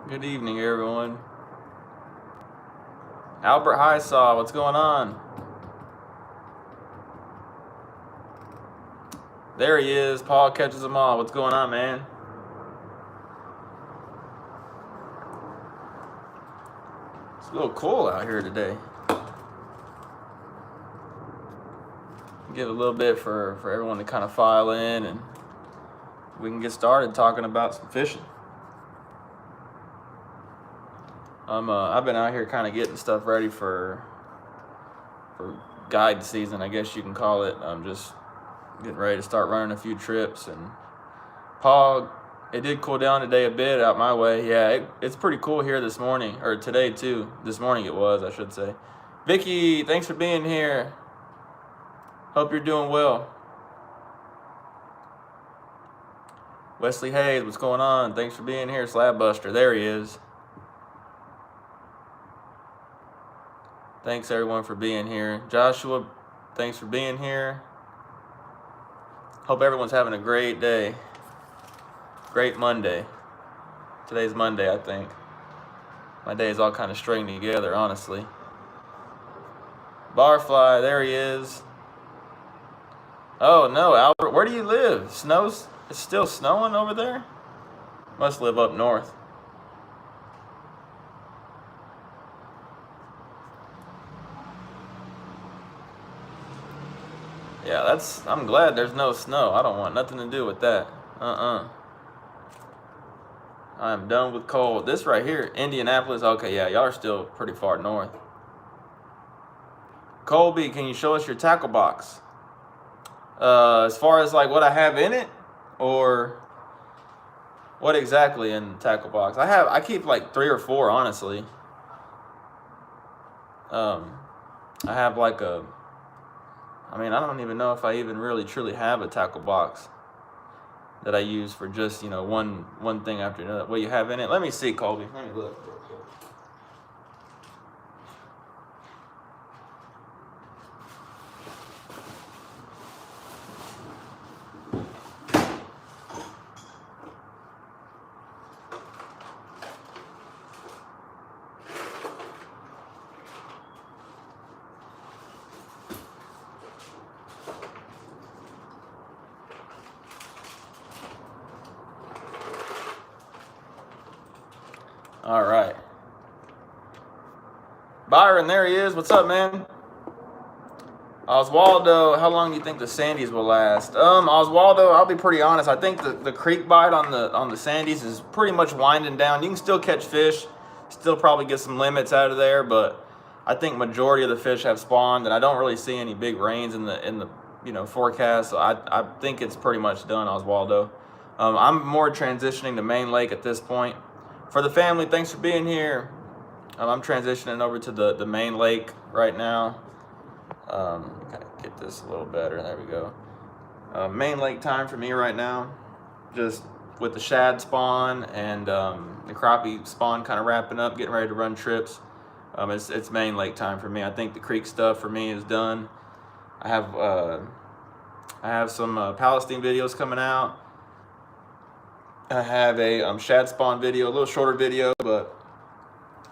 Good evening, everyone. Albert Highsaw, what's going on? There he is. Paul catches them all. What's going on, man? It's a little cool out here today. Give a little bit for everyone to kind of file in, and we can get started talking about some fishing. I've been out here kind of getting stuff ready for guide season, I guess you can call it. I'm just getting ready to start running a few trips. And Paul, it did cool down today a bit out my way. Yeah, it's pretty cool here this morning, or today too. This morning it was, I should say. Vicky, thanks for being here. Hope you're doing well. Wesley Hayes, what's going on? Thanks for being here. Slab Buster, there he is. Thanks everyone for being here. Joshua, thanks for being here. Hope everyone's having a great day. Great Monday. Today's Monday, I think. My day is all kind of stringing together, honestly. Barfly, there he is. Oh no, Albert, where do you live? It's still snowing over there? Must live up north. Yeah, I'm glad there's no snow. I don't want nothing to do with that. I am done with cold. This right here, Indianapolis. Okay, yeah, y'all are still pretty far north. Colby, can you show us your tackle box? As far as like what I have in it, or what exactly in the tackle box? I keep like 3 or 4, honestly. I have like I don't even know if I even really truly have a tackle box that I use for just, one thing after another. What you have in it? Let me see, Colby. Let me look. All right. Byron, there he is. What's up, man? Oswaldo, how long do you think the Sandies will last? Oswaldo, I'll be pretty honest. I think the creek bite on the Sandies is pretty much winding down. You can still catch fish, still probably get some limits out of there, but I think majority of the fish have spawned, and I don't really see any big rains in the forecast. So I think it's pretty much done, Oswaldo. I'm more transitioning to Main Lake at this point. For the family, thanks for being here. I'm transitioning over to the Main Lake right now. Kind of get this a little better. There we go. Main Lake time for me right now. Just with the shad spawn and the crappie spawn kind of wrapping up, getting ready to run trips. It's Main Lake time for me. I think the creek stuff for me is done. I have some Palestine videos coming out. I have a shad spawn video, a little shorter video, but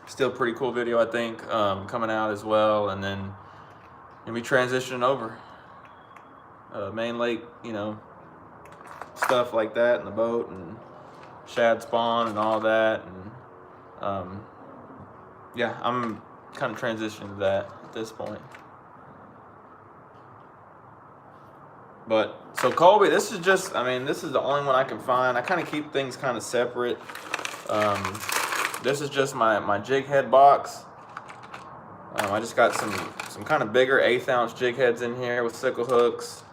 still pretty cool video, I think, coming out as well. And then we transitioning over. Main Lake, stuff like that in the boat and shad spawn and all that. And yeah, I'm kind of transitioning to that at this point. But so Colby, this is just, this is the only one I can find. I kind of keep things kind of separate. This is just my jig head box. I just got some kind of bigger 1/8 ounce jig heads in here with sickle hooks.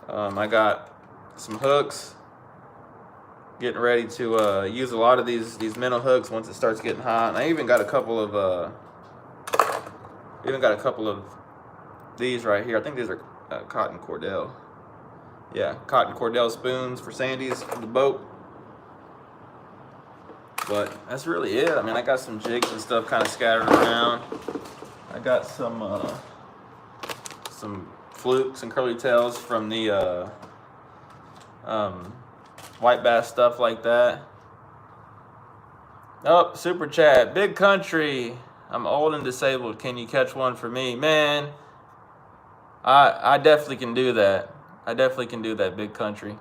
I got some hooks. Getting ready to use a lot of these minnow hooks once it starts getting hot. And I even got a couple of these right here. I think these are cotton cordell. Yeah, cotton cordell spoons for Sandy's for the boat. But that's really it. I got some jigs and stuff kind of scattered around. I got some flukes and curly tails from the white bass, stuff like that. Oh, super chat. Big Country. I'm old and disabled. Can you catch one for me? Man, I definitely can do that. I definitely can do that, Big Country.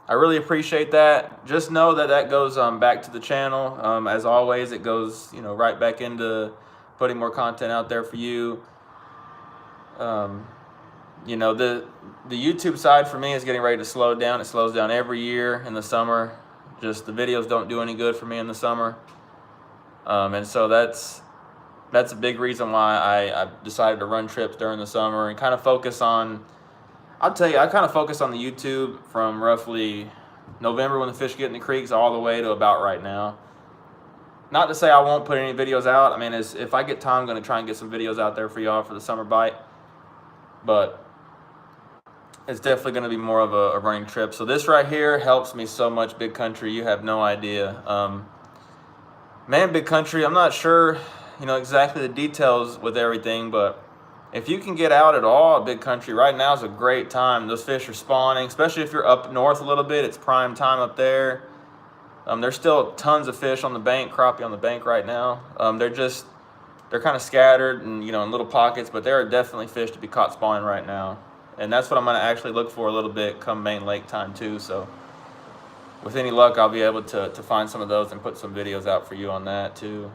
I really appreciate that. Just know that that goes back to the channel. As always, it goes right back into putting more content out there for you. Um, the YouTube side for me is getting ready to slow down. It slows down every year in the summer. Just the videos don't do any good for me in the summer, and so that's a big reason why I decided to run trips during the summer and kind of focus on. I'll tell you, I kind of focus on the YouTube from roughly November when the fish get in the creeks all the way to about right now. Not to say I won't put any videos out. I mean, if I get time, I'm going to try and get some videos out there for y'all for the summer bite. But it's definitely going to be more of a running trip. So this right here helps me so much, Big Country. You have no idea. Man, Big Country, I'm not sure, exactly the details with everything, but if you can get out at all, Big Country, right now is a great time. Those fish are spawning, especially if you're up north a little bit. It's prime time up there. There's still tons of fish on the bank, crappie on the bank right now. They're kind of scattered and in little pockets, but there are definitely fish to be caught spawning right now. And that's what I'm going to actually look for a little bit come main lake time too. So with any luck, I'll be able to find some of those and put some videos out for you on that too.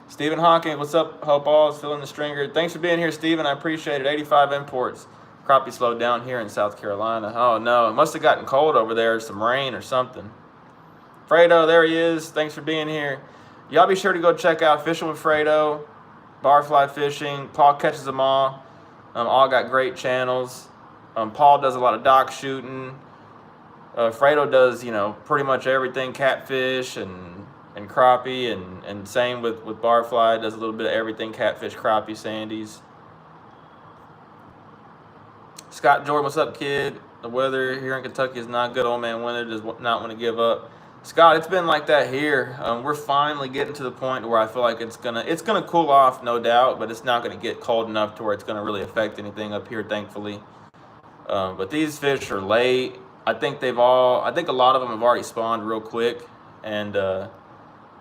Stephen Hawking, what's up? Hope all is feeling the stringer. Thanks for being here, Stephen. I appreciate it. 85 imports. Crappie slowed down here in South Carolina. Oh no, it must have gotten cold over there. Some rain or something. Fredo, there he is. Thanks for being here. Y'all be sure to go check out Fishing with Fredo, Barfly Fishing. Paul catches them all. All got great channels. Paul does a lot of dock shooting. Fredo does, pretty much everything, catfish and crappie, and same with Barfly, does a little bit of everything, catfish, crappie, sandies. Scott Jordan, what's up, kid? The weather here in Kentucky is not good. Old man winter does not want to give up. Scott, it's been like that here. We're finally getting to the point where I feel like it's gonna cool off, no doubt, but it's not gonna get cold enough to where it's gonna really affect anything up here, thankfully. But these fish are late. I think a lot of them have already spawned real quick, and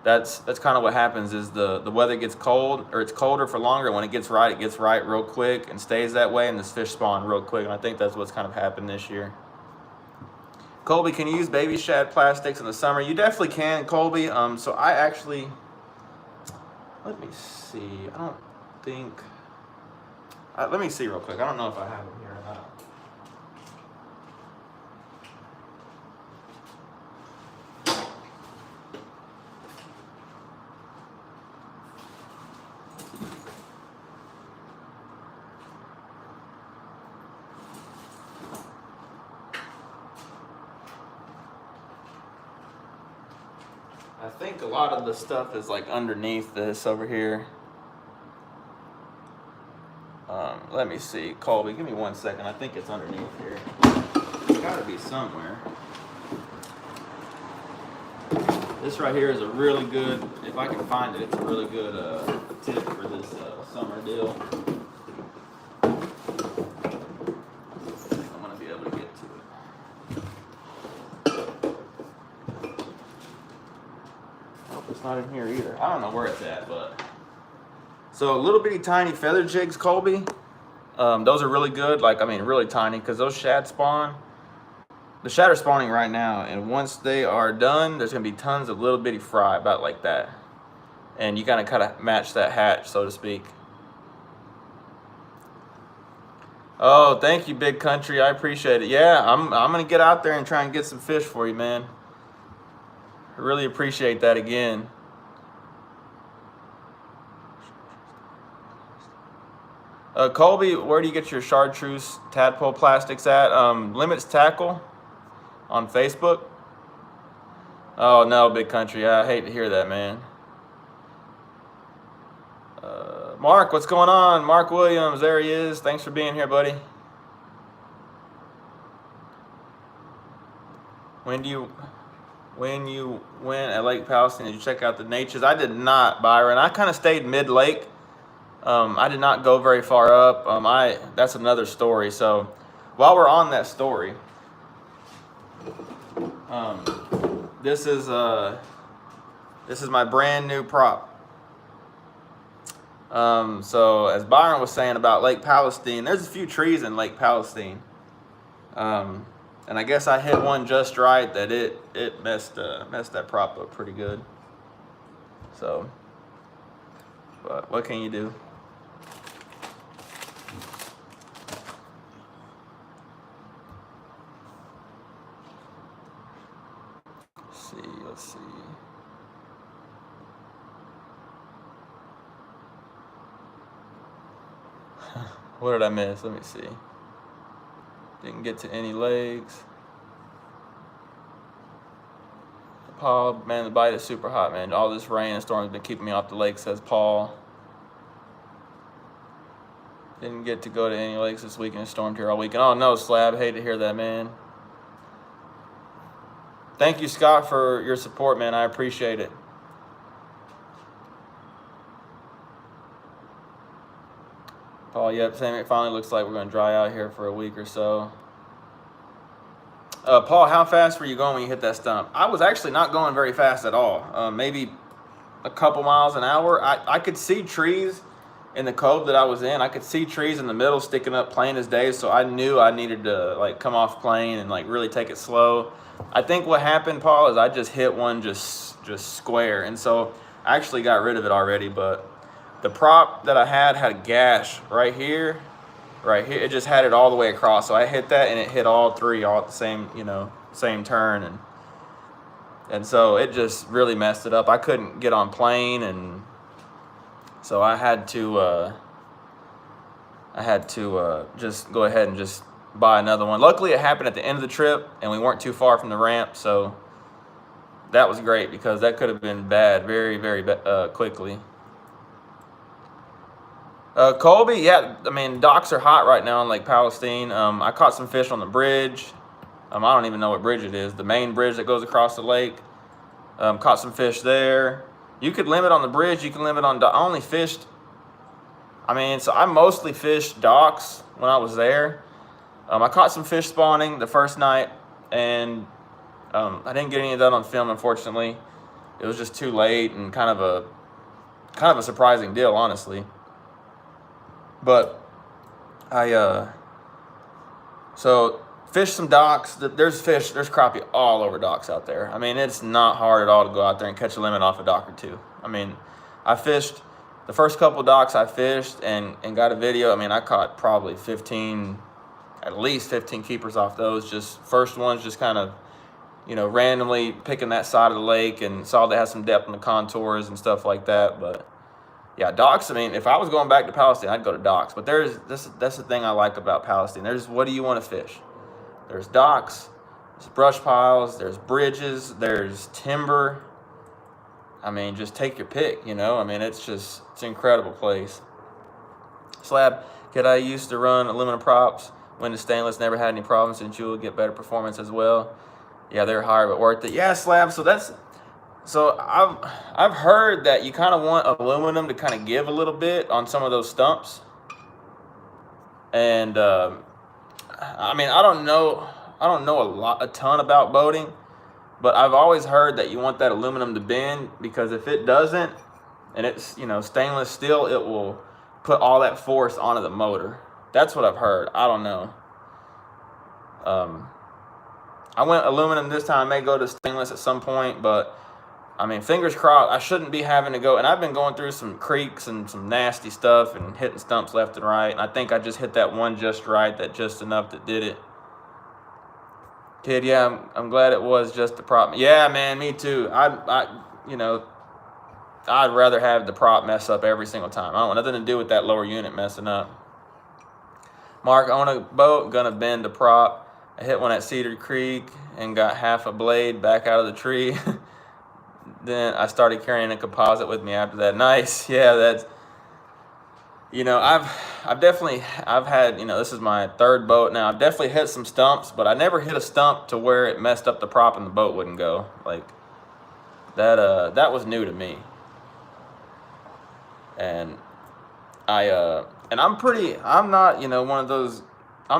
that's kind of what happens is the weather gets cold, or it's colder for longer. When it gets right real quick and stays that way, and this fish spawn real quick. And I think that's what's kind of happened this year. Colby, can you use baby shad plastics in the summer? You definitely can, Colby. So I actually, let me see. I don't think. Let me see real quick. I don't know if I have them here or not. I think a lot of the stuff is like underneath this over here. Let me see. Colby, give me 1 second. I think it's underneath here. It's gotta be somewhere. This right here is a really good, if I can find it, it's a really good tip for this summer deal. I'm gonna be able to get to it. Nope, it's not in here either. I don't know where it's at, but. So little bitty tiny feather jigs, Colby. Those are really good, really tiny, because those shad spawn. The shad are spawning right now, and once they are done, there's going to be tons of little bitty fry, about like that. And you kind of match that hatch, so to speak. Oh, thank you, Big Country. I appreciate it. Yeah, I'm going to get out there and try and get some fish for you, man. I really appreciate that again. Colby, where do you get your chartreuse tadpole plastics at? Limits Tackle on Facebook. Oh no, Big Country, I hate to hear that, man. Mark, what's going on? Mark Williams, there he is. Thanks for being here, buddy. When you went at Lake Palestine, did you check out the natures? I did not, Byron. I kind of stayed mid-lake. I did not go very far up. That's another story. So while we're on that story, This is my brand new prop. So as Byron was saying about Lake Palestine, there's a few trees in Lake Palestine. And I guess I hit one just right that it messed that prop up pretty good. So, but what can you do? Let's see. What did I miss? Let me see. Didn't get to any legs. Paul, man, the bite is super hot, man. All this rain and storm has been keeping me off the lake, says Paul. Didn't get to go to any lakes this weekend. Stormed here all weekend. Oh no, Slab. Hate to hear that, man. Thank you, Scott, for your support, man. I appreciate it. Paul, yep, Sam, it finally looks like we're going to dry out here for a week or so. Paul, how fast were you going when you hit that stump? I was actually not going very fast at all. Maybe a couple miles an hour. I could see trees in the cove that I was in. I could see trees in the middle sticking up plain as day, so I knew I needed to like come off plane and like really take it slow. I think what happened, Paul, is I just hit one just square, and so I actually got rid of it already, but the prop that I had a gash right here. It just had it all the way across. So I hit that and it hit all three all at the same, same turn, and so it just really messed it up. I couldn't get on plane, and so I had to just go ahead and just buy another one. Luckily, it happened at the end of the trip, and we weren't too far from the ramp, so that was great because that could have been bad very, very quickly. Colby, yeah, I mean, docks are hot right now in Lake Palestine. I caught some fish on the bridge. I don't even know what bridge it is. The main bridge that goes across the lake. Caught some fish there. You could limit on the bridge. You can limit on I only fished. So I mostly fished docks when I was there. I caught some fish spawning the first night, and I didn't get any of that on film, unfortunately. It was just too late and kind of a surprising deal, honestly. But so fished some docks. There's crappie all over docks out there. It's not hard at all to go out there and catch a limit off a dock or two. I fished the first couple docks I fished and got a video. I caught probably at least 15 keepers off those. Just first ones, just kind of, randomly picking that side of the lake, and saw they had some depth in the contours and stuff like that. But yeah, docks, if I was going back to Palestine, I'd go to docks. But that's the thing I like about Palestine. What do you want to fish? There's docks, there's brush piles, there's bridges, there's timber. Just take your pick, it's an incredible place. Slab, kid, I used to run aluminum props. Went to stainless, never had any problems, and you will get better performance as well. Yeah, they're hard, but worth it. Yeah, Slab, so I've heard that you kind of want aluminum to kind of give a little bit on some of those stumps. And I don't know a ton about boating, but I've always heard that you want that aluminum to bend, because if it doesn't, and it's stainless steel, it will put all that force onto the motor. That's what I've heard. I don't know. I went aluminum this time. I may go to stainless at some point, but fingers crossed. I shouldn't be having to go. And I've been going through some creeks and some nasty stuff and hitting stumps left and right. And I think I just hit that one just right, that just enough that did it. Kid, yeah, I'm glad it was just the prop. Yeah, man, me too. I'd rather have the prop mess up every single time. I don't want nothing to do with that lower unit messing up. Mark, I own a boat, gonna bend the prop. I hit one at Cedar Creek and got half a blade back out of the tree. Then I started carrying a composite with me after that. Nice. Yeah, that's, I've had, this is my third boat now. I've definitely hit some stumps, but I never hit a stump to where it messed up the prop and the boat wouldn't go. Like that was new to me. And I'm not, one of those,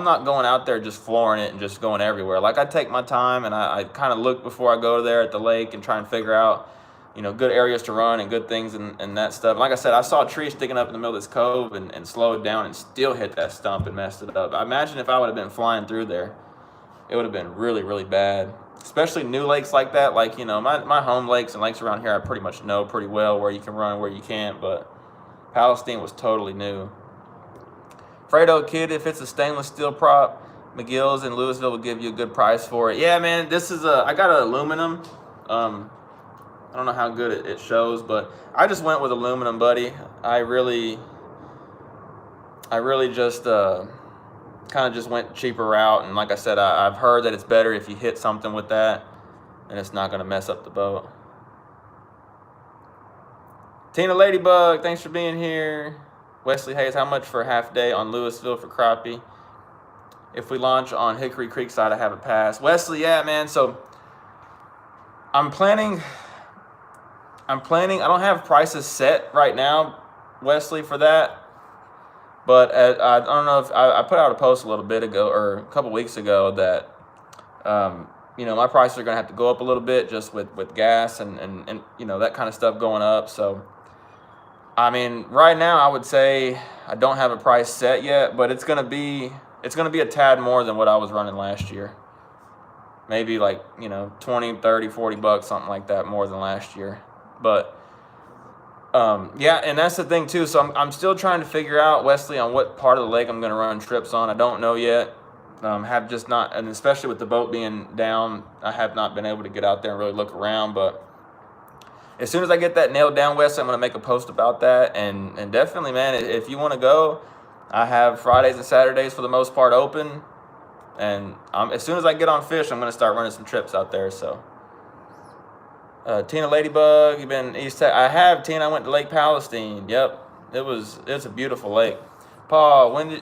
not going out there just flooring it and just going everywhere. Like, I take my time and I kind of look before I go there at the lake and try and figure out, good areas to run and good things and that stuff. Like I said, I saw a tree sticking up in the middle of this cove and slowed down and still hit that stump and messed it up. I imagine if I would have been flying through there, it would have been really, really bad. Especially new lakes like that. Like, my home lakes and lakes around here, I pretty much know pretty well where you can run and where you can't. But Palestine was totally new. Fredo Kid, if it's a stainless steel prop, McGill's in Louisville will give you a good price for it. Yeah, man, I got an aluminum. I don't know how good it shows, but I just went with aluminum, buddy. I really just kind of just went cheaper route. And like I said, I've heard that it's better if you hit something with that and it's not going to mess up the boat. Tina Ladybug, thanks for being here. Wesley Hayes, how much for a half day on Louisville for crappie? If we launch on Hickory Creek side, I have a pass. Wesley, yeah, man. So I'm planning. I don't have prices set right now, Wesley, for that. But I don't know if I put out a post a little bit ago or a couple weeks ago that my prices are going to have to go up a little bit just with gas and that kind of stuff going up. So I mean, right now I would say I don't have a price set yet, but it's gonna be a tad more than what I was running last year. Maybe like 20, 30, 40 bucks, something like that, more than last year. But yeah, and that's the thing too. So I'm still trying to figure out, Wesley, on what part of the lake I'm gonna run trips on. I don't know yet. Have just not, and especially with the boat being down, I have not been able to get out there and really look around. But as soon as I get that nailed down, Wes, I'm going to make a post about that. And definitely, man, if you want to go, I have Fridays and Saturdays for the most part open. And as soon as I get on fish, I'm going to start running some trips out there. So, Tina Ladybug, you've been East Texas. I have, Tina. I went to Lake Palestine. Yep, it's a beautiful lake. Paul, when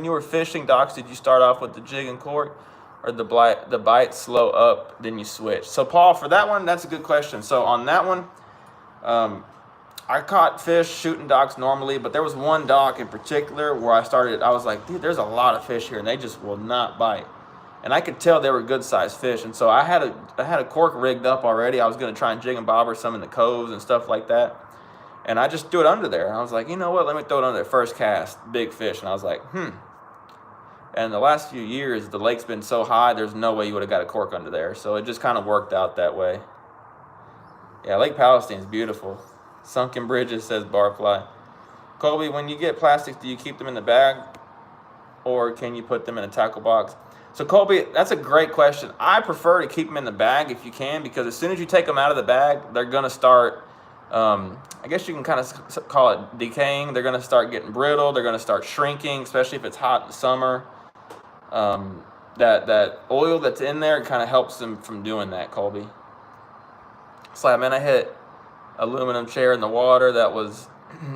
you were fishing docks, did you start off with the jig and cork? Or the bite slow up, then you switch? So Paul, for that one, that's a good question. So on that one, I caught fish shooting docks normally, but there was one dock in particular where I was like, dude, there's a lot of fish here and they just will not bite. And I could tell they were good sized fish. And so I had a cork rigged up already. I was going to try and jig and bobber some in the coves and stuff like that. And I just threw it under there. And I was like, you know what, let me throw it under there. First cast, big fish. And I was like, And the last few years, the lake's been so high, there's no way you would have got a cork under there. So it just kind of worked out that way. Yeah, Lake Palestine's beautiful. Sunken bridges, says Barfly. Colby, when you get plastics, do you keep them in the bag? Or can you put them in a tackle box? So Colby, that's a great question. I prefer to keep them in the bag if you can, because as soon as you take them out of the bag, they're going to start, I guess you can kind of call it decaying. They're going to start getting brittle. They're going to start shrinking, especially if it's hot in the summer. That oil that's in there kind of helps them from doing that, Colby. Slap, man, I hit aluminum chair in the water that was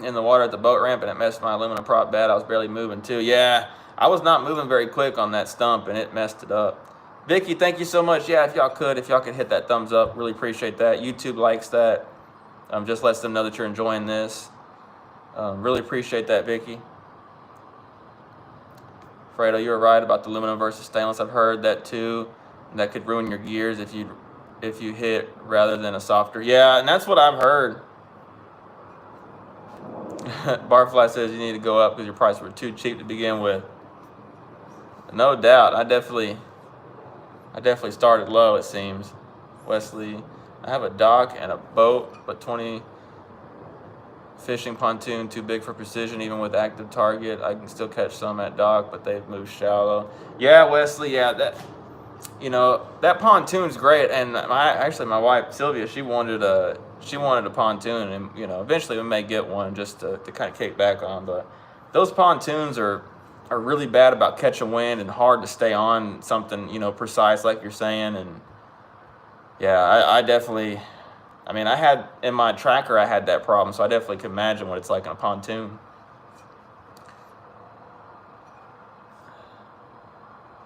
in the water at the boat ramp, and it messed my aluminum prop bad. I was barely moving too. Yeah, I was not moving very quick on that stump, and it messed it up. Vicky, thank you so much. Yeah, if y'all could hit that thumbs up, really appreciate that. YouTube likes that. Just lets them know that you're enjoying this. Really appreciate that, Vicky. Fredo, you were right about the aluminum versus stainless. I've heard that too. That could ruin your gears if you hit rather than a softer. Yeah, and that's what I've heard. Barfly says you need to go up because your prices were too cheap to begin with. No doubt. I definitely started low, it seems. Wesley, I have a dock and a boat, but 20 fishing pontoon too big for precision. Even with active target, I can still catch some at dock, but they've moved shallow. Yeah, Wesley. Yeah, that pontoon's great. And my wife Sylvia, she wanted a pontoon, and eventually we may get one just to kind of kick back on. But those pontoons are really bad about catching wind and hard to stay on something precise like you're saying. And yeah, I definitely. I had in my tracker, I had that problem, so I definitely can imagine what it's like in a pontoon.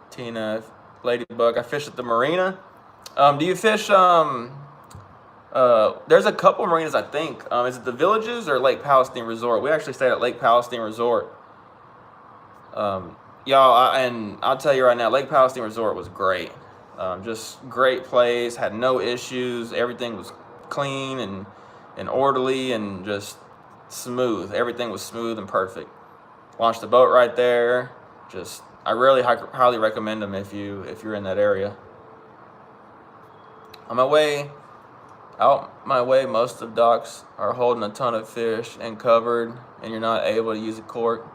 Tina, Ladybug, I fish at the marina. Do you fish? There's a couple marinas, I think. Is it the Villages or Lake Palestine Resort? We actually stayed at Lake Palestine Resort. Y'all, and I'll tell you right now, Lake Palestine Resort was great. Just great place, had no issues. Everything was clean and orderly and just smooth. Everything was smooth and perfect. Launched the boat right there. Just, I really highly recommend them if you're in that area. On my way out my way, most of docks are holding a ton of fish and covered, and you're not able to use a cork.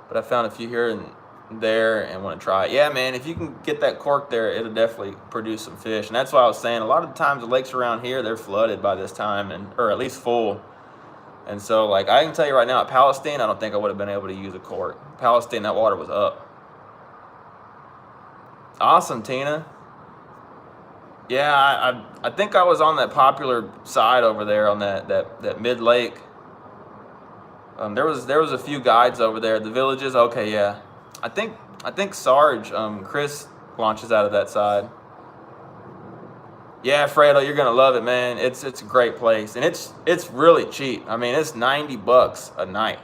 But I found a few here and there and want to try it. Yeah, man, if you can get that cork there, it'll definitely produce some fish. And that's why I was saying a lot of the times the lakes around here, they're flooded by this time, or at least full. And so, like, I can tell you right now, at Palestine, I don't think I would have been able to use a cork. Palestine, that water was up. Awesome, Tina. Yeah, I think I was on that popular side over there on that mid lake. There was a few guides over there. The villages, okay, yeah. I think Sarge, Chris launches out of that side. Yeah, Fredo, you're gonna love it, man. It's a great place, and it's really cheap. I mean, it's $90 a night,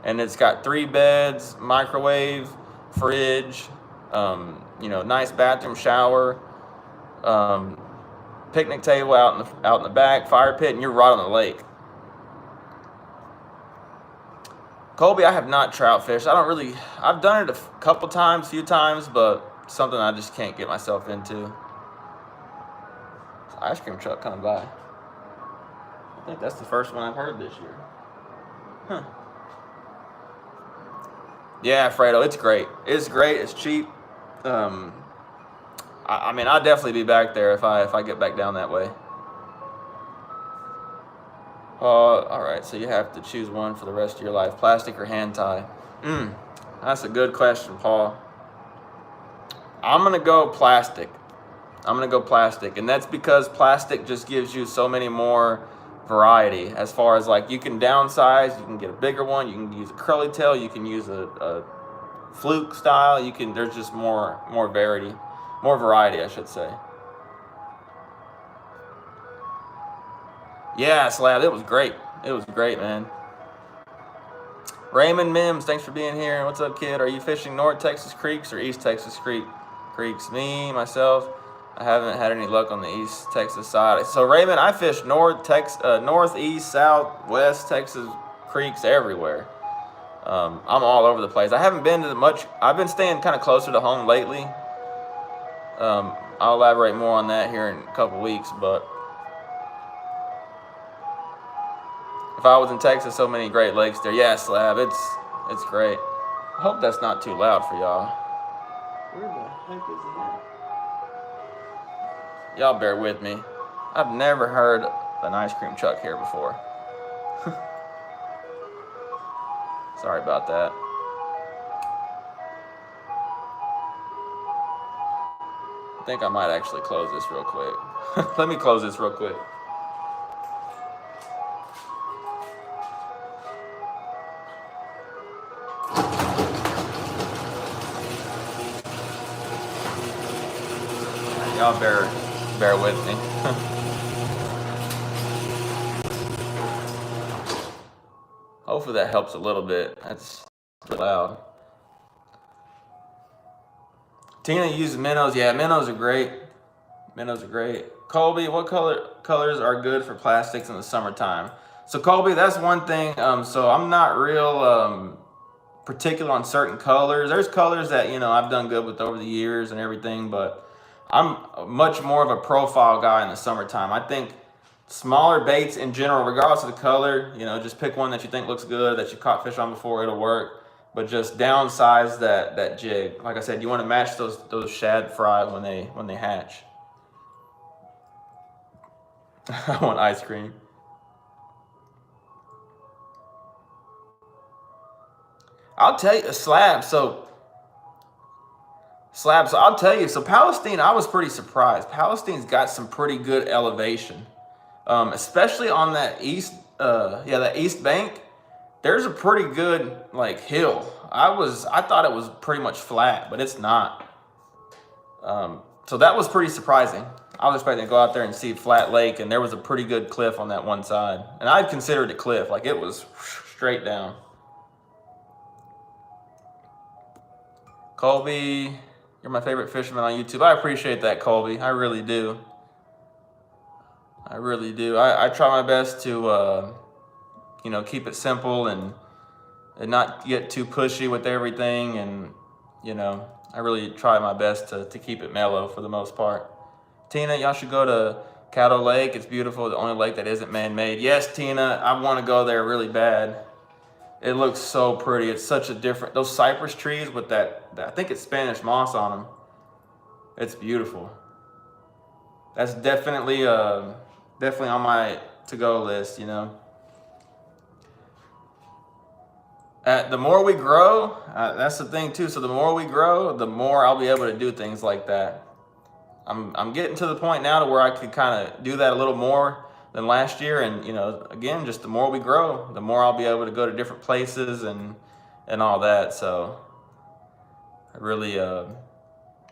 and it's got 3 beds, microwave, fridge, nice bathroom, shower, picnic table out in the back, fire pit, and you're right on the lake. Colby, I have not trout fished. I've done it a few times, but something I just can't get myself into. Ice cream truck coming by. I think that's the first one I've heard this year. Huh. Yeah, Fredo, it's great. It's great. It's cheap. I mean, I'll definitely be back there if I get back down that way. All right, so you have to choose one for the rest of your life, plastic or hand tie. That's a good question, Paul. I'm gonna go plastic. And that's because plastic just gives you so many more variety. As far as, like, you can downsize, you can get a bigger one, you can use a curly tail, you can use a fluke style. There's just more variety, more variety, I should say. Yeah, Slab, it was great. It was great, man. Raymond Mims, thanks for being here. What's up, kid? Are you fishing North Texas creeks or East Texas creeks? Me, myself, I haven't had any luck on the East Texas side. So, Raymond, I fish north, east, south, west Texas creeks everywhere. I'm all over the place. I haven't been to much. I've been staying kind of closer to home lately. I'll elaborate more on that here in a couple weeks, but if I was in Texas, so many Great Lakes there. Yeah, Slab, it's great. I hope that's not too loud for y'all. Where the heck is it at? Y'all bear with me. I've never heard an ice cream truck here before. Sorry about that. I think I might actually close this real quick. Let me close this real quick. Y'all bear with me. Hopefully that helps a little bit. That's loud. Tina uses minnows. Yeah, minnows are great. Colby, what colors are good for plastics in the summertime? So Colby, that's one thing. So I'm not real particular on certain colors. There's colors that I've done good with over the years and everything, but I'm much more of a profile guy in the summertime. I think smaller baits in general, regardless of the color, just pick one that you think looks good, that you caught fish on before, it'll work. But just downsize that jig. Like I said, you want to match those shad fry when they hatch. I want ice cream. I'll tell you, Slab. So I'll tell you. So Palestine, I was pretty surprised. Palestine's got some pretty good elevation, especially on that that east bank. There's a pretty good hill. I thought it was pretty much flat, but it's not. So that was pretty surprising. I was expecting to go out there and see flat lake, and there was a pretty good cliff on that one side. And I'd consider it a cliff, it was straight down. Colby, you're my favorite fisherman on YouTube. I appreciate that, Colby. I really do. I really do. I try my best to, you know, keep it simple and not get too pushy with everything. And, you know, I really try my best to keep it mellow for the most part. Tina, y'all should go to Caddo Lake. It's beautiful. The only lake that isn't man-made. Yes, Tina, I want to go there really bad. It looks so pretty. It's such a different, those cypress trees with that I think it's Spanish moss on them. It's beautiful. That's definitely definitely on my to-go list, you know. The more we grow, that's the thing too. So the more we grow, the more I'll be able to do things like that. I'm getting to the point now to where I could kind of do that a little more than last year. And, you know, again, just the more we grow, the more I'll be able to go to different places and all that. So I really,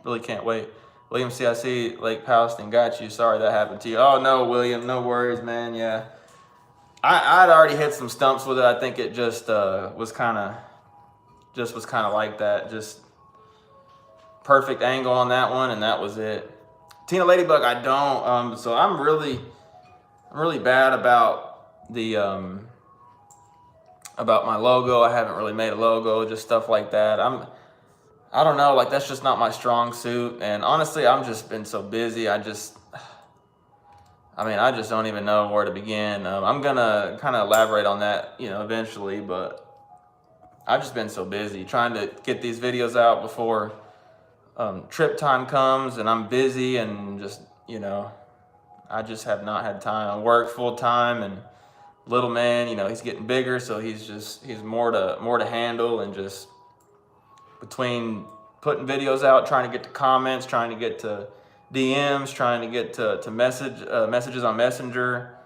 really can't wait. William CIC, Lake Palestine, got you. Sorry that happened to you. Oh, no, William, no worries, man. Yeah. I'd already hit some stumps with it. I think it just was kind of like that. Just perfect angle on that one, and that was it. Tina Ladybug, I don't. So I'm really bad about the about my logo. I haven't really made a logo, just stuff like that. I don't know, like that's just not my strong suit. And honestly, I'm just been so busy. I just don't even know where to begin. I'm gonna kind of elaborate on that, you know, eventually, but I've just been so busy trying to get these videos out before trip time comes, and I'm busy and just, you know, I just have not had time. I work full time, and little man, you know, he's getting bigger, so he's more to handle, and just between putting videos out, trying to get to comments, trying to get to DMs, trying to get to messages on Messenger,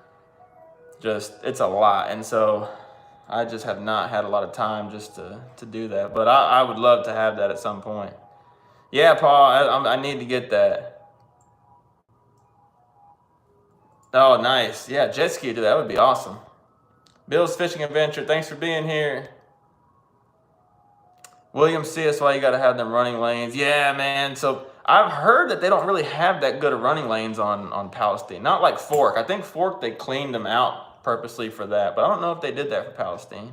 just it's a lot. And so I just have not had a lot of time just to do that, but I would love to have that at some point. Yeah, Paul, I need to get that. Oh, nice. Yeah, jet ski, dude, that would be awesome. Bill's Fishing Adventure, thanks for being here. William C, that's why you got to have them running lanes. Yeah, man. So I've heard that they don't really have that good of running lanes on Palestine. Not like Fork. I think Fork, they cleaned them out purposely for that, but I don't know if they did that for Palestine.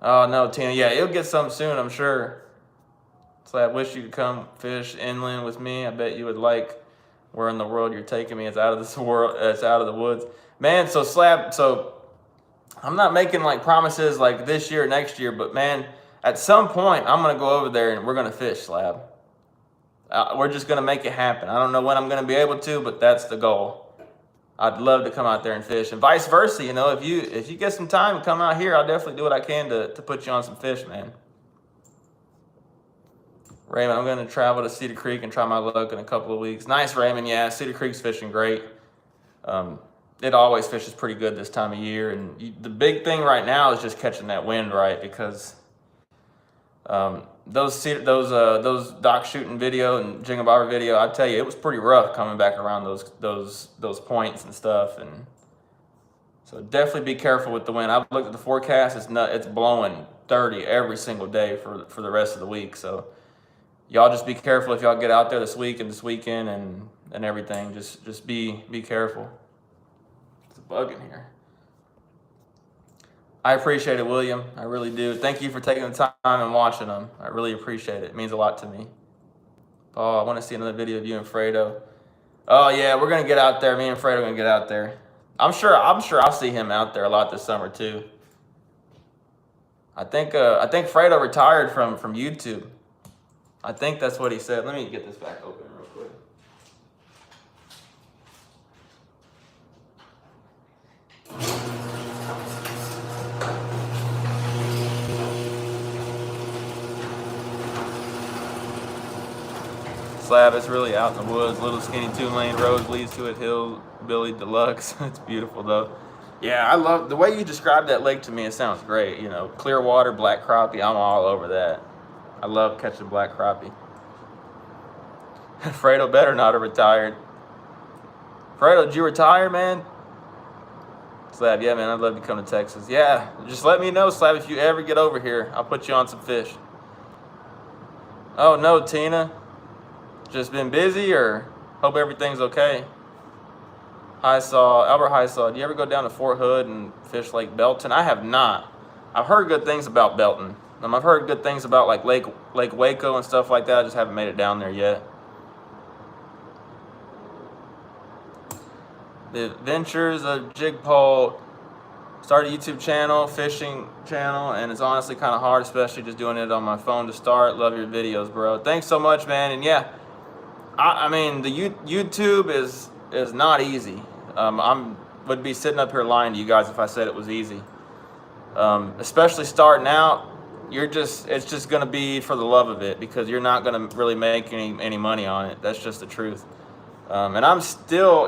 Oh, no, Tina. Yeah, you'll get some soon, I'm sure. So I wish you could come fish inland with me. I bet you would like where in the world you're taking me. It's out of this world. It's out of the woods. Man, so Slab, so I'm not making like promises like this year or next year, but man, at some point I'm going to go over there and we're going to fish, Slab. We're just going to make it happen. I don't know when I'm going to be able to, but that's the goal. I'd love to come out there and fish, and vice versa. You know, if you get some time to come out here, I'll definitely do what I can to put you on some fish, man. Raymond, I'm going to travel to Cedar Creek and try my luck in a couple of weeks. Nice, Raymond. Yeah, Cedar Creek's fishing great. It always fishes pretty good this time of year, and the big thing right now is just catching that wind right, because those dock shooting video and Jingle Bobber video, I tell you, it was pretty rough coming back around those points and stuff. And so definitely be careful with the wind. I've looked at the forecast; it's blowing 30 every single day for the rest of the week. So y'all just be careful if y'all get out there this week and this weekend and everything. Just be careful. It's a bug in here. I appreciate it, William. I really do. Thank you for taking the time and watching them. I really appreciate it. It means a lot to me. Oh, I want to see another video of you and Fredo. Oh yeah, we're gonna get out there. Me and Fredo are gonna get out there. I'm sure I'll see him out there a lot this summer too. I think Fredo retired from YouTube. I think that's what he said. Let me get this back open real quick. Slab, it's really out in the woods. Little skinny 2-lane road leads to it. Hillbilly Deluxe. It's beautiful though. Yeah, I love the way you described that lake to me. It sounds great. You know, clear water, black crappie. I'm all over that. I love catching black crappie. Fredo better not have retired. Fredo, did you retire, man? Slab, yeah, man, I'd love to come to Texas. Yeah, just let me know, Slab, if you ever get over here. I'll put you on some fish. Oh, no, Tina. Just been busy, or hope everything's okay? Albert Highsaw, do you ever go down to Fort Hood and fish Lake Belton? I have not. I've heard good things about Belton. I've heard good things about like Lake Waco and stuff like that. I just haven't made it down there yet. The Adventures of Jig Pole. Started a YouTube channel, fishing channel, and it's honestly kind of hard, especially just doing it on my phone to start. Love your videos, bro. Thanks so much, man. And yeah, I mean, the YouTube is not easy. Would be sitting up here lying to you guys if I said it was easy. Especially starting out, it's just gonna be for the love of it, because you're not gonna really make any money on it. That's just the truth. And I'm still,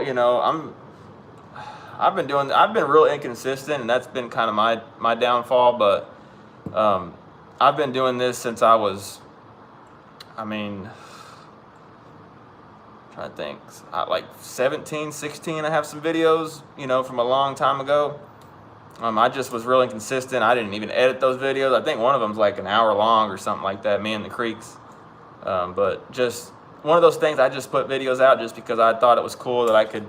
I've been real inconsistent, and that's been kind of my downfall. But I've been doing this since I was, trying to think, like 17, 16. I have some videos, from a long time ago. I just was real inconsistent. I didn't even edit those videos. I think one of them's like an hour long or something like that, me and the creeks. But just one of those things, I just put videos out just because I thought it was cool that I could,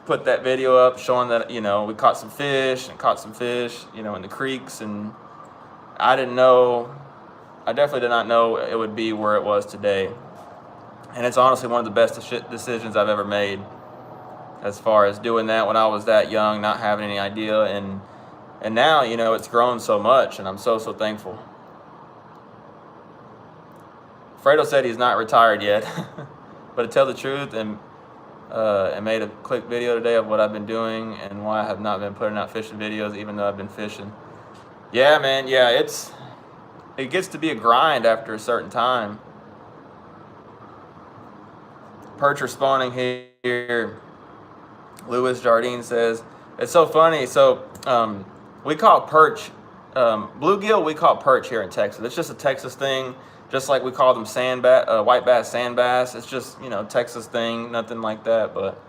put that video up showing that, we caught some fish in the creeks. And I definitely did not know it would be where it was today. And it's honestly one of the best decisions I've ever made, as far as doing that when I was that young, not having any idea. And now, it's grown so much, and I'm so thankful. Fredo said he's not retired yet, but to tell the truth, and made a quick video today of what I've been doing and why I have not been putting out fishing videos, even though I've been fishing. Yeah, man, yeah, it gets to be a grind after a certain time. Perch are spawning here. Louis Jardine says, it's so funny. So we call perch, bluegill, we call perch here in Texas. It's just a Texas thing, just like we call them white bass, sand bass. It's just, Texas thing, nothing like that. But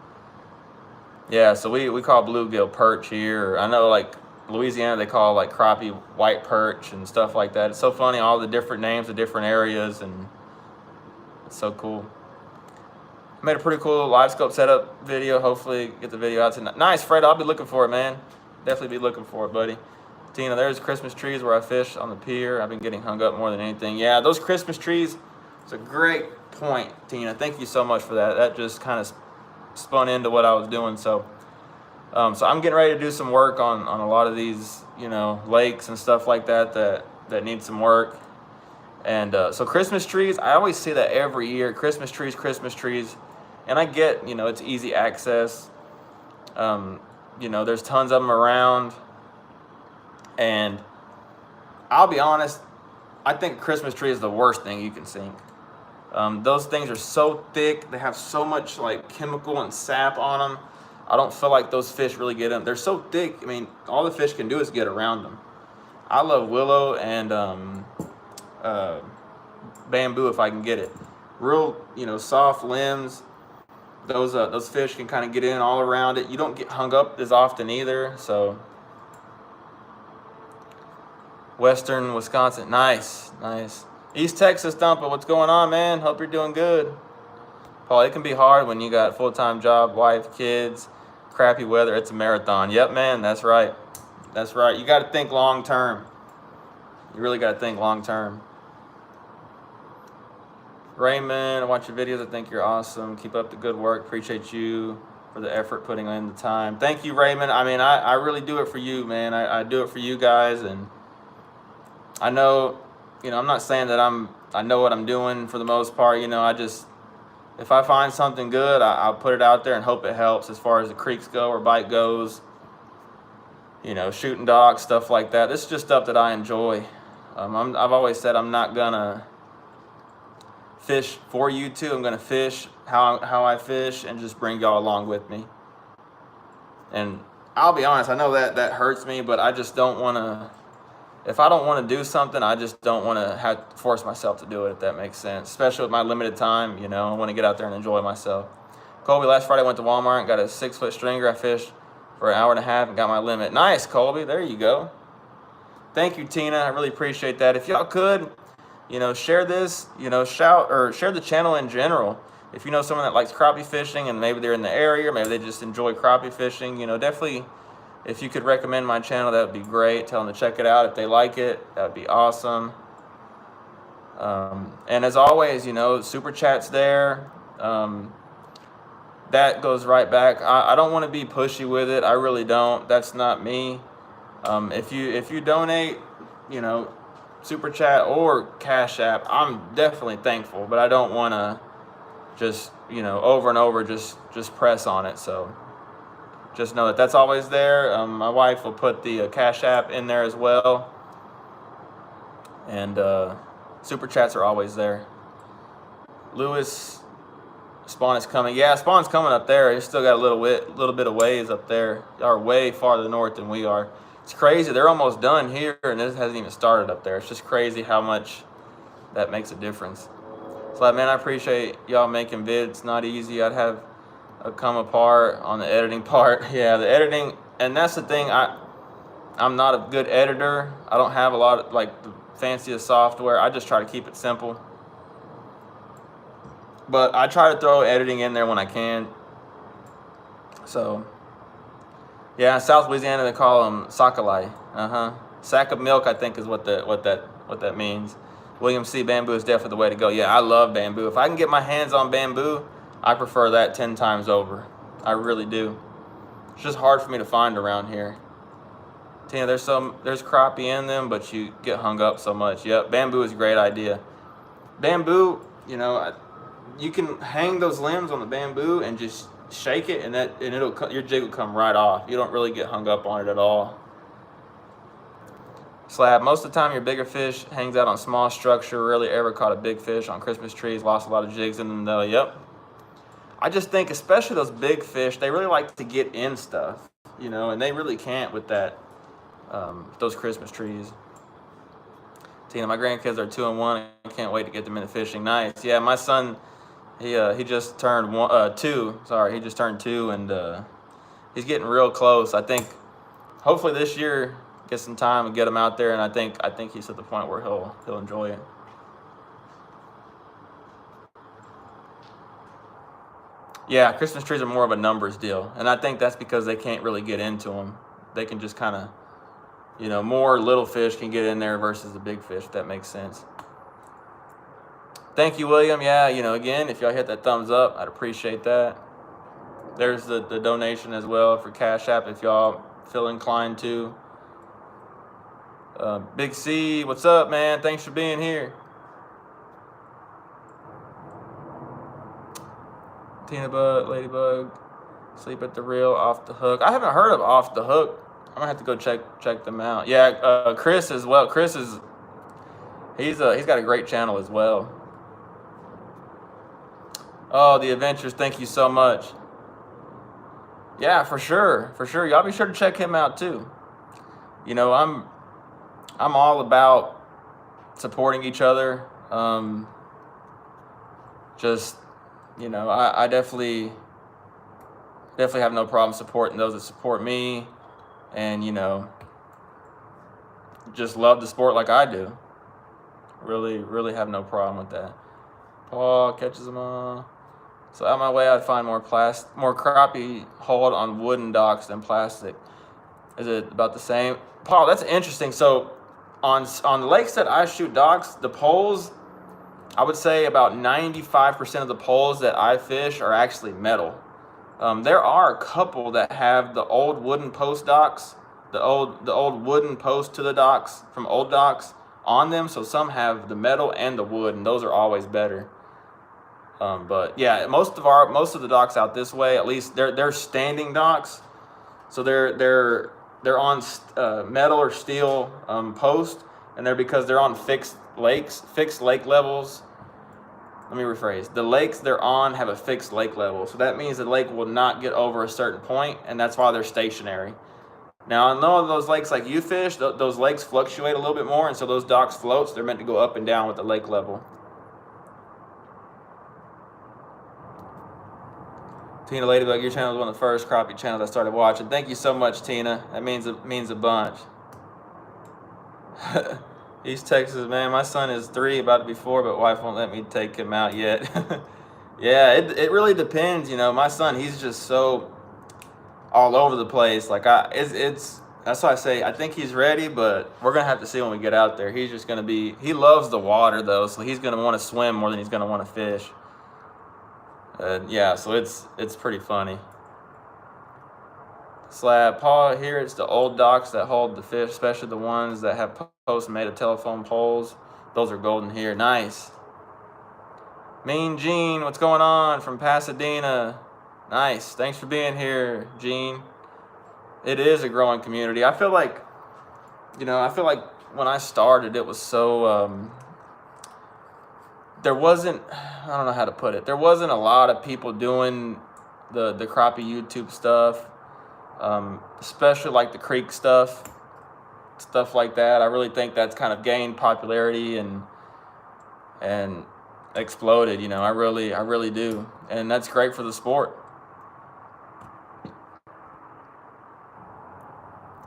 yeah, so we call bluegill perch here. I know like Louisiana, they call like crappie white perch and stuff like that. It's so funny, all the different names of different areas, and it's so cool. Made a pretty cool live scope setup video. Hopefully get the video out tonight. Nice, Fred. I'll be looking for it, man. Definitely be looking for it, buddy. Tina, there's Christmas trees where I fish on the pier. I've been getting hung up more than anything. Yeah, those Christmas trees, it's a great point, Tina. Thank you so much for that. That just kind of spun into what I was doing. So I'm getting ready to do some work on a lot of these, lakes and stuff like that need some work. And so Christmas trees, I always see that every year. Christmas trees. And I get, it's easy access. There's tons of them around. And I'll be honest, I think Christmas tree is the worst thing you can sink. Those things are so thick. They have so much like chemical and sap on them. I don't feel like those fish really get them. They're so thick. All the fish can do is get around them. I love willow and bamboo if I can get it. Real, soft limbs. Those fish can kind of get in all around it. You don't get hung up as often either. So Western Wisconsin, nice. East Texas Dumper, what's going on, man? Hope you're doing good. Paul, it can be hard when you got a full-time job, wife, kids, crappy weather. It's a marathon. Yep, man, that's right. You got to think long term. You really got to think long term. Raymond, I watch your videos. I think you're awesome. Keep up the good work. Appreciate you for the effort, putting in the time. Thank you, Raymond. I really do it for you, man. I do it for you guys, and I know, I'm not saying that I know what I'm doing for the most part. If I find something good, I'll put it out there and hope it helps as far as the creeks go or bite goes. Shooting docks, stuff like that. This is just stuff that I enjoy. I've always said I'm not gonna fish for YouTube. I'm gonna fish how I fish and just bring y'all along with me. And I'll be honest, I know that hurts me, but I just don't want to. If I don't want to do something, I just don't want to have to force myself to do it, if that makes sense. Especially with my limited time, I want to get out there and enjoy myself. Colby, last Friday I went to Walmart and got a 6-foot stringer. I fished for an hour and a half and got my limit. Nice, Colby. There you go. Thank you, Tina. I really appreciate that. If y'all could, share this, share the channel in general. If you know someone that likes crappie fishing and maybe they're in the area, maybe they just enjoy crappie fishing, definitely, if you could recommend my channel, that would be great. Tell them to check it out. If they like it, that would be awesome. And as always, super chat's there. That goes right back. I don't want to be pushy with it. I really don't. That's not me. If you donate, super chat or Cash App, I'm definitely thankful, but I don't want to just, over and over just press on it. So just know that that's always there. My wife will put the Cash App in there as well. And super chats are always there. Lewis, spawn is coming. Yeah, spawn's coming up there. It's still got a little bit of ways up there. Y'all are way farther north than we are. It's crazy. They're almost done here, and this hasn't even started up there. It's just crazy how much that makes a difference. So, man, I appreciate y'all making vids. It's not easy. I'd have come apart on the editing part. Yeah, the editing, and that's the thing. I'm not a good editor. I don't have a lot of, the fanciest software. I just try to keep it simple. But I try to throw editing in there when I can. So, yeah, in South Louisiana they call them sakalai. Sack of milk, I think, is what that means. William C. Bamboo is definitely the way to go. Yeah, I love bamboo. If I can get my hands on bamboo, I prefer that 10 times over. I really do. It's just hard for me to find around here. Tina, there's crappie in them, but you get hung up so much. Yep, bamboo is a great idea. Bamboo, you can hang those limbs on the bamboo and just shake it, and your jig will come right off. You don't really get hung up on it at all. Slab, most of the time your bigger fish hangs out on small structure. Rarely ever caught a big fish on Christmas trees. Lost a lot of jigs in them though. Yep. I just think, especially those big fish, they really like to get in stuff, and they really can't with that, those Christmas trees. Tina, my grandkids are 2 and 1. I can't wait to get them into fishing. Nice. Yeah, my son, he just turned 2. Sorry, he just turned 2, and he's getting real close. I think hopefully this year get some time and get him out there, and I think he's at the point where he'll enjoy it. Yeah, Christmas trees are more of a numbers deal, and I think that's because they can't really get into them. They can just kind of, more little fish can get in there versus the big fish, if that makes sense. Thank you, William. Yeah, again, if y'all hit that thumbs up, I'd appreciate that. There's the donation as well for Cash App if y'all feel inclined to. Big C, what's up, man? Thanks for being here. Tina Bug, Ladybug, Sleep at the Reel, Off the Hook. I haven't heard of Off the Hook. I'm gonna have to go check them out. Yeah, Chris as well. Chris he's got a great channel as well. Oh, the Adventures, thank you so much. Yeah, for sure. Y'all be sure to check him out too. I'm all about supporting each other. I definitely have no problem supporting those that support me, and just love the sport like I do. Really have no problem with that. Paul catches them all. So out my way, I'd find more crappie hauled on wooden docks than plastic. Is it about the same? Paul, that's interesting. So on the lakes that I shoot docks, the poles, I would say about 95% of the poles that I fish are actually metal. There are a couple that have the old wooden post docks, the old wooden post to the docks from old docks on them. So some have the metal and the wood, and those are always better. But yeah, most of the docks out this way, at least they're standing docks, so they're on metal or steel post, and because they're on fixed lake levels. Let me rephrase. The lakes they're on have a fixed lake level, so that means the lake will not get over a certain point, and that's why they're stationary. Now, I know those lakes like you fish, those lakes fluctuate a little bit more, and so those docks float, so they're meant to go up and down with the lake level. Tina Ladybug, your channel was one of the first crappie channels I started watching. Thank you so much, Tina. That means a bunch. East Texas, man. My son is 3, about to be 4, but wife won't let me take him out yet. Yeah, it really depends. You know, my son, he's just so all over the place. Like it's that's why I say I think he's ready, but we're gonna have to see when we get out there. He's just gonna be. He loves the water though, so he's gonna want to swim more than he's gonna want to fish. Yeah, so it's pretty funny. Slab Paul, here it's the old docks that hold the fish, especially the ones that have posts made of telephone poles. Those are golden here. Nice. Mean Gene, what's going on from Pasadena? Nice. Thanks for being here, Gene. It is a growing community. I feel like when I started, it was so there wasn't, I don't know how to put it. There wasn't a lot of people doing the crappie YouTube stuff. Especially like the creek stuff like that. I really think that's kind of gained popularity and exploded. You know, I really do, and that's great for the sport.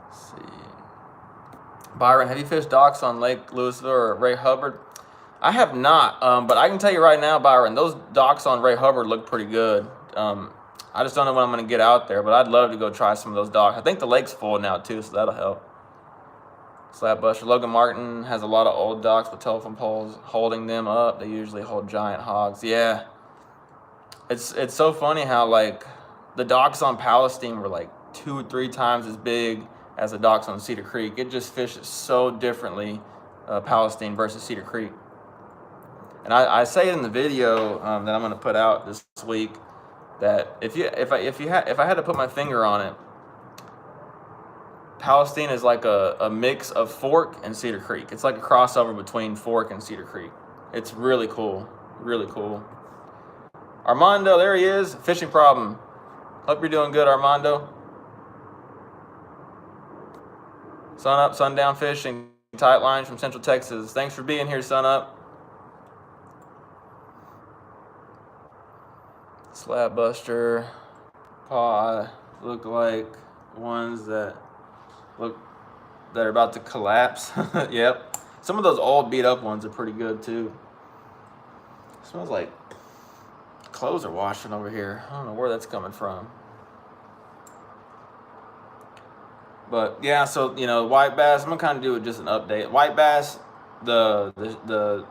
Let's see, Byron, have you fished docks on Lake Louisville or Ray Hubbard? I have not, but I can tell you right now, Byron, those docks on Ray Hubbard look pretty good. I just don't know when I'm going to get out there, but I'd love to go try some of those docks. I think the lake's full now, too, so that'll help. Slab Buster. Logan Martin has a lot of old docks with telephone poles holding them up. They usually hold giant hogs. Yeah. It's so funny how, like, the docks on Palestine were, like, 2 or 3 times as big as the docks on Cedar Creek. It just fishes so differently, Palestine versus Cedar Creek. And I say in the video that I'm going to put out this week, that if I had to put my finger on it, Palestine is like a mix of Fork and Cedar Creek. It's like a crossover between Fork and Cedar Creek. It's really cool, really cool. Armando, there he is. Fishing problem. Hope you're doing good, Armando. Sun up, sundown fishing, tight lines from Central Texas. Thanks for being here, Sun Up. Slab Buster, paw look like ones that are about to collapse. Yep. Some of those old beat up ones are pretty good too. Smells like clothes are washing over here. I don't know where that's coming from. But yeah, so you know, white bass, I'm gonna kind of do just an update. White bass, the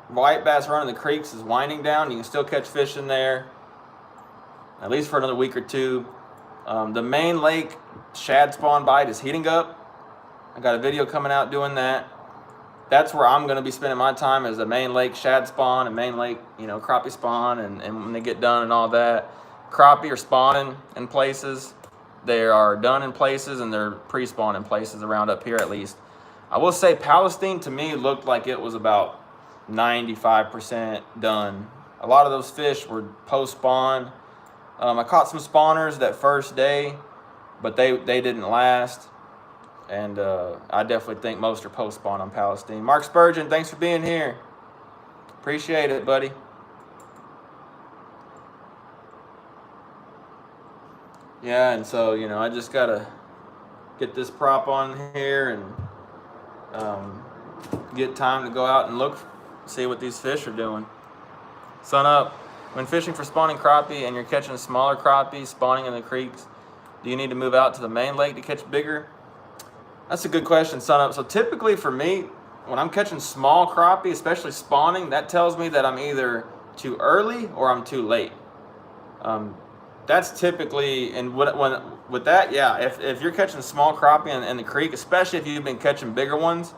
white bass running the creeks is winding down. You can still catch fish in there, at least for another week or two. The main lake shad spawn bite is heating up. I got a video coming out doing that. That's where I'm going to be spending my time, is the main lake shad spawn and main lake, you know, crappie spawn, and when they get done and all that. Crappie are spawning in places. They are done in places, and they're pre-spawn in places around up here at least. I will say Palestine to me looked like it was about 95% done. A lot of those fish were post-spawn. I caught some spawners that first day, but they didn't last. And I definitely think most are post-spawn on Palestine. Mark Spurgeon, thanks for being here. Appreciate it, buddy. Yeah, and so, you know, I just got to get this prop on here and get time to go out and look, see what these fish are doing. Sun up. When fishing for spawning crappie and you're catching smaller crappie spawning in the creeks, do you need to move out to the main lake to catch bigger? That's a good question, Sun up. So typically for me, when I'm catching small crappie, especially spawning, that tells me that I'm either too early or I'm too late. That's typically, and with that, yeah, if you're catching small crappie in the creek, especially if you've been catching bigger ones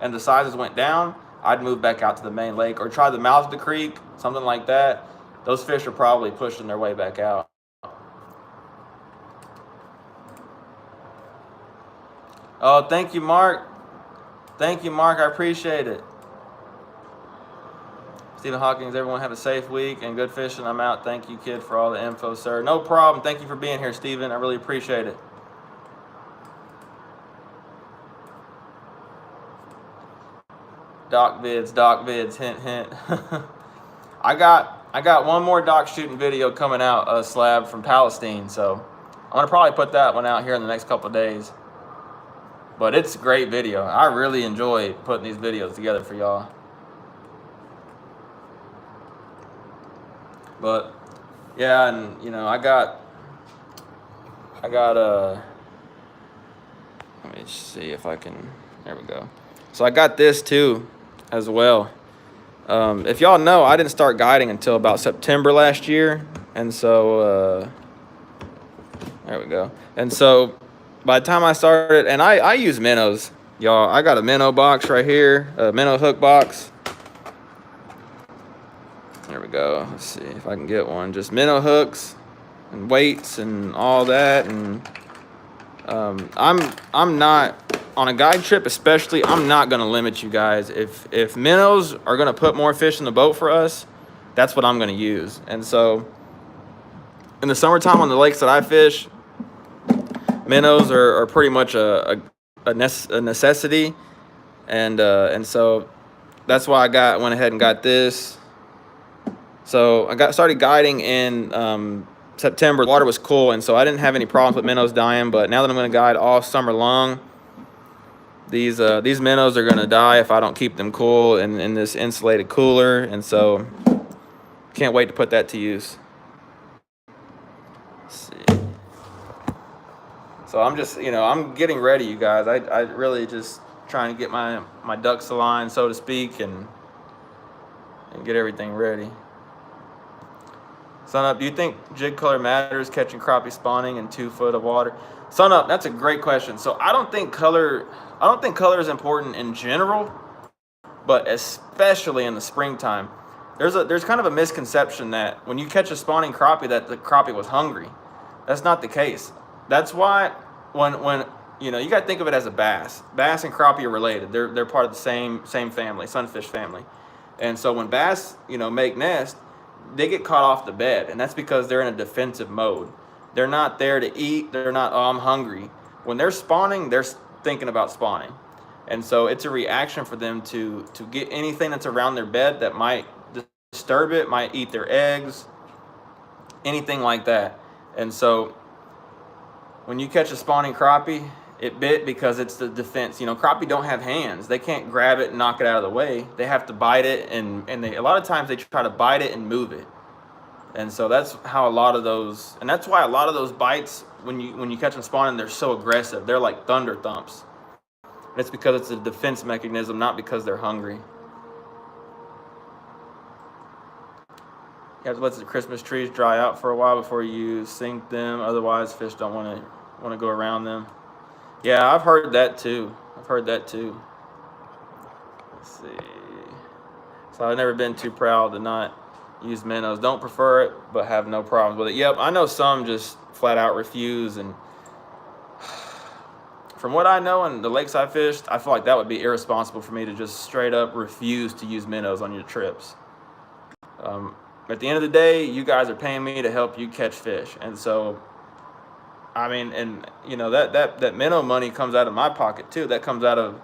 and the sizes went down, I'd move back out to the main lake or try the mouth of the creek, something like that. Those fish are probably pushing their way back out. Oh, thank you, Mark. Thank you, Mark. I appreciate it. Stephen Hawkins, everyone have a safe week and good fishing. I'm out. Thank you, kid, for all the info, sir. No problem. Thank you for being here, Stephen. I really appreciate it. Doc vids, hint, hint. I got I got one more dock shooting video coming out, a slab from Palestine, so I'm gonna probably put that one out here in the next couple of days. But it's a great video. I really enjoy putting these videos together for y'all. But yeah, and you know, I got let me see if I can, there we go. So I got this too as well. If y'all know, I didn't start guiding until about September last year, and so there we go. And so by the time I started, and I use minnows, y'all. I got a minnow box right here, a minnow hook box. There we go. Let's see if I can get one. Just minnow hooks and weights and all that. And I'm not on a guide trip, especially. I'm not gonna limit you guys. If minnows are gonna put more fish in the boat for us, that's what I'm gonna use. And so in the summertime on the lakes that I fish, minnows are pretty much a necessity, and so that's why I went ahead and got this. So I started guiding in September. The water was cool, and so I didn't have any problems with minnows dying. But now that I'm going to guide all summer long, these minnows are going to die if I don't keep them cool in this insulated cooler, and so can't wait to put that to use. Let's see. So I'm just, you know, I'm getting ready, you guys. I really just trying to get my ducks aligned, so to speak, and get everything ready. Sun Up, do you think jig color matters catching crappie spawning in 2 foot of water? Sun Up, that's a great question. So I don't think color is important in general, but especially in the springtime. There's kind of a misconception that when you catch a spawning crappie that the crappie was hungry. That's not the case. That's why when you know, you got to think of it as a bass. Bass and crappie are related. They're part of the same family, sunfish family. And so when bass, you know, make nests, they get caught off the bed, and that's because they're in a defensive mode. They're not there to eat. They're not, oh, I'm hungry. When they're spawning, they're thinking about spawning. And so it's a reaction for them to get anything that's around their bed that might disturb it, might eat their eggs, anything like that. And so when you catch a spawning crappie, it bit because it's the defense. You know, crappie don't have hands. They can't grab it and knock it out of the way. They have to bite it, and a lot of times they try to bite it and move it. And so that's how a lot of those, and that's why a lot of those bites, when you catch them spawning, they're so aggressive. They're like thunder thumps. And it's because it's a defense mechanism, not because they're hungry. You have to let the Christmas trees dry out for a while before you sink them. Otherwise, fish don't want to go around them. Yeah, I've heard that too. Let's see. So I've never been too proud to not use minnows. Don't prefer it, but have no problems with it. Yep, I know some just flat out refuse, and from what I know in the lakes I fished, I feel like that would be irresponsible for me to just straight up refuse to use minnows on your trips. At the end of the day, you guys are paying me to help you catch fish, and so I mean, and you know, that minnow money comes out of my pocket too. That comes out of,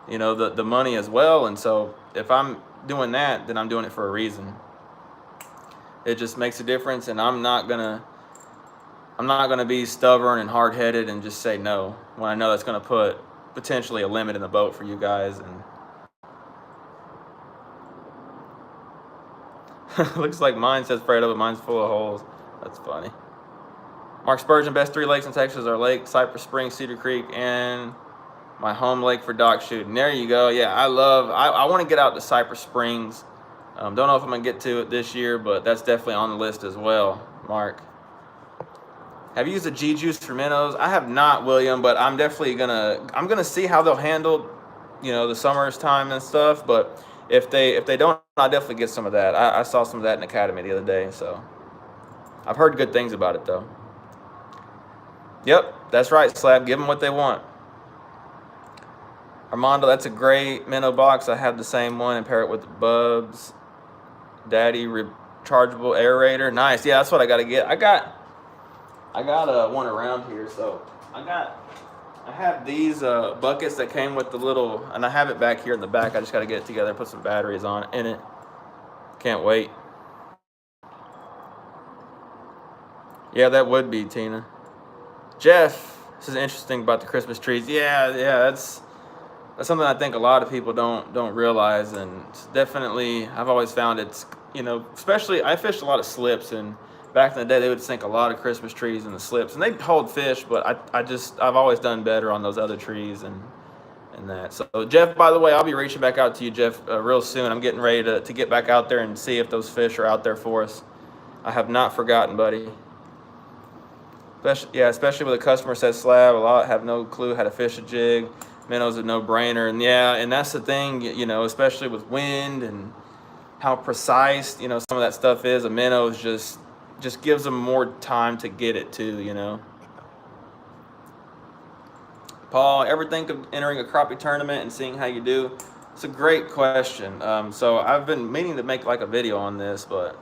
you know, the money as well. And so if I'm doing that, then I'm doing it for a reason. It just makes a difference, and I'm not gonna be stubborn and hard-headed and just say no when I know that's gonna put potentially a limit in the boat for you guys. And looks like mine says Fredo, but mine's full of holes. That's funny. Mark Spurgeon, best 3 lakes in Texas are Lake, Cypress Springs, Cedar Creek, and my home lake for dock shooting. There you go. Yeah, I want to get out to Cypress Springs. Don't know if I'm going to get to it this year, but that's definitely on the list as well, Mark. Have you used the G-Juice for minnows? I have not, William, but I'm definitely I'm gonna see how they'll handle, you know, the summer's time and stuff. But if they don't, I'll definitely get some of that. I saw some of that in Academy the other day, so I've heard good things about it, though. Yep, that's right, Slab. Give them what they want. Armando, that's a great minnow box. I have the same one and pair it with the Bubs Daddy rechargeable aerator. Nice. Yeah, that's what I got to get. I got one around here, so I have these buckets that came with the little, and I have it back here in the back. I just got to get it together and put some batteries in it. Can't wait. Yeah, that would be, Tina. Jeff, this is interesting about the Christmas trees. Yeah, that's something I think a lot of people don't realize, and it's definitely I've always found it's, especially I fished a lot of slips, and back in the day they would sink a lot of Christmas trees in the slips, and they hold fish, but I've always done better on those other trees and that. So Jeff, by the way, I'll be reaching back out to you, Jeff, real soon. I'm getting ready to get back out there and see if those fish are out there for us. I have not forgotten, buddy. Especially with a customer says slab, a lot have no clue how to fish a jig. Minnows a no-brainer, and that's the thing, especially with wind and how precise, some of that stuff is. A minnow is just gives them more time to get it too. Paul, ever think of entering a crappie tournament and seeing how you do? It's a great question. So I've been meaning to make like a video on this, but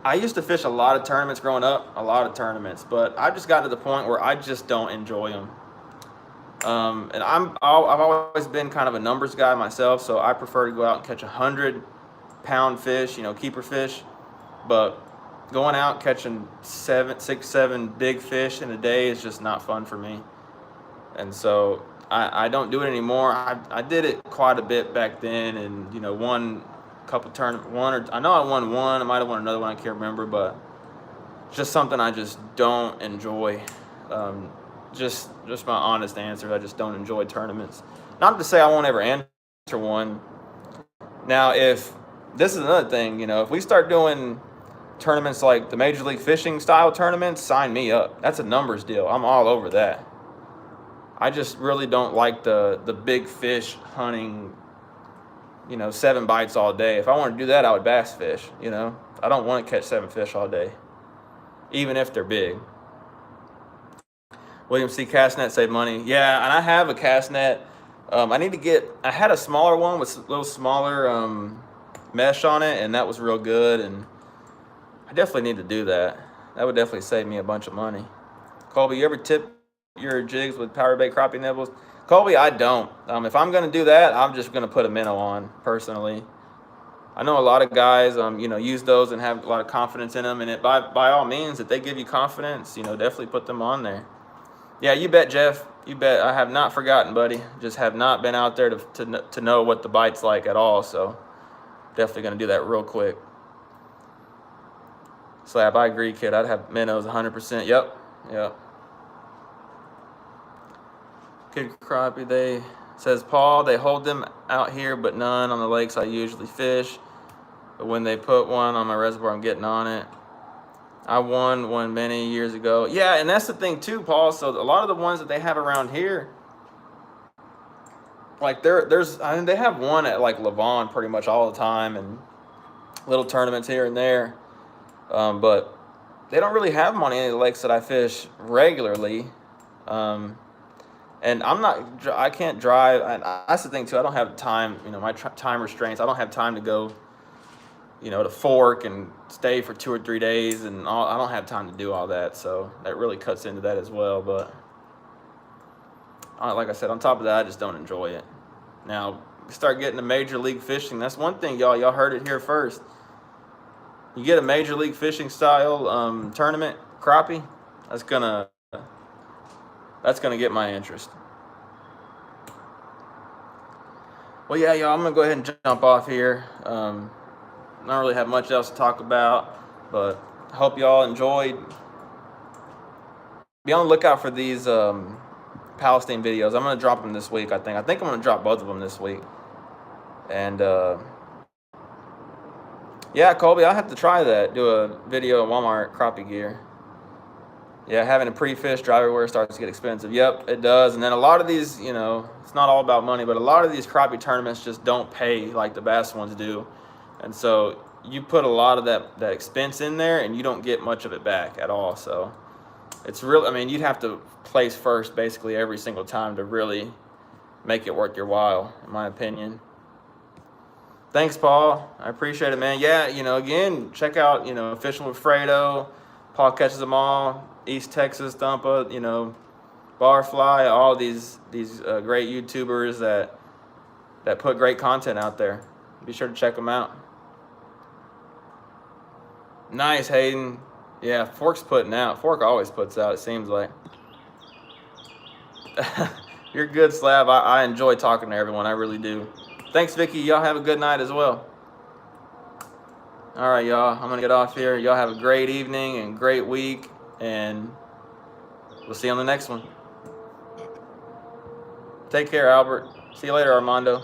I used to fish a lot of tournaments growing up, but I just got to the point where I just don't enjoy them. And I've always been kind of a numbers guy myself, so I prefer to go out and catch 100-pound fish, keeper fish. But going out catching 6, 7 big fish in a day is just not fun for me. And so I don't do it anymore. I did it quite a bit back then, and won couple tournaments. I know I won one. I might have won another one. I can't remember, but it's just something I just don't enjoy. Just my honest answer. I just don't enjoy tournaments. Not to say I won't ever enter one. Now, if this is another thing, if we start doing tournaments like the Major League Fishing style tournaments, sign me up. That's a numbers deal. I'm all over that. I just really don't like the big fish hunting. 7 bites all day. If I want to do that, I would bass fish. I don't want to catch 7 fish all day, even if they're big. William C. Cast net save money. Yeah, and I have a cast net. I had a smaller one with a little smaller mesh on it, and that was real good, and I definitely need to do that. That would definitely save me a bunch of money. Colby, you ever tip your jigs with power bait crappie nibbles? Colby, I don't. If I'm going to do that, I'm just going to put a minnow on, personally. I know a lot of guys, use those and have a lot of confidence in them. And by all means, if they give you confidence, definitely put them on there. Yeah, you bet, Jeff. You bet. I have not forgotten, buddy. Just have not been out there to know what the bite's like at all. So definitely going to do that real quick. Slab, I agree, kid. I'd have minnows 100%. Yep. Kid crappie, says Paul, they hold them out here, but none on the lakes I usually fish. But when they put one on my reservoir, I'm getting on it. I won one many years ago. Yeah, and that's the thing too, Paul. So a lot of the ones that they have around here, like they have one at like Levon pretty much all the time, and little tournaments here and there. But they don't really have them on any of the lakes that I fish regularly. And I can't drive, and that's the thing too, I don't have time, my time restraints. I don't have time to go, to Fork and stay for 2 or 3 days, and I don't have time to do all that, so that really cuts into that as well. But like I said, on top of that, I just don't enjoy it. Now, start getting to Major League Fishing. That's one thing, y'all heard it here first. You get a Major League Fishing style tournament, crappie, that's gonna get my interest. Well, yeah, y'all, I'm going to go ahead and jump off here. I don't really have much else to talk about, but I hope y'all enjoyed. Be on the lookout for these Palestine videos. I'm going to drop them this week, I think. I think I'm going to drop both of them this week. And, yeah, Colby, I'll have to try that. Do a video of Walmart crappie gear. Yeah, having a pre-fish dry everywhere starts to get expensive. Yep, it does. And then a lot of these, it's not all about money, but a lot of these crappie tournaments just don't pay like the bass ones do. And so you put a lot of that expense in there, and you don't get much of it back at all. So it's real. You'd have to place first basically every single time to really make it worth your while, in my opinion. Thanks, Paul. I appreciate it, man. Yeah, again, check out, Fishing with Fredo. Paul catches them all. East Texas Thumpa, Barfly, all these great YouTubers that put great content out there. Be sure to check them out. Nice, Hayden. Yeah, Fork's putting out. Fork always puts out, it seems like. You're good, Slab. I enjoy talking to everyone. I really do. Thanks, Vicky. Y'all have a good night as well. All right, y'all. I'm going to get off here. Y'all have a great evening and great week. And we'll see you on the next one. Take care, Albert. See you later, Armando.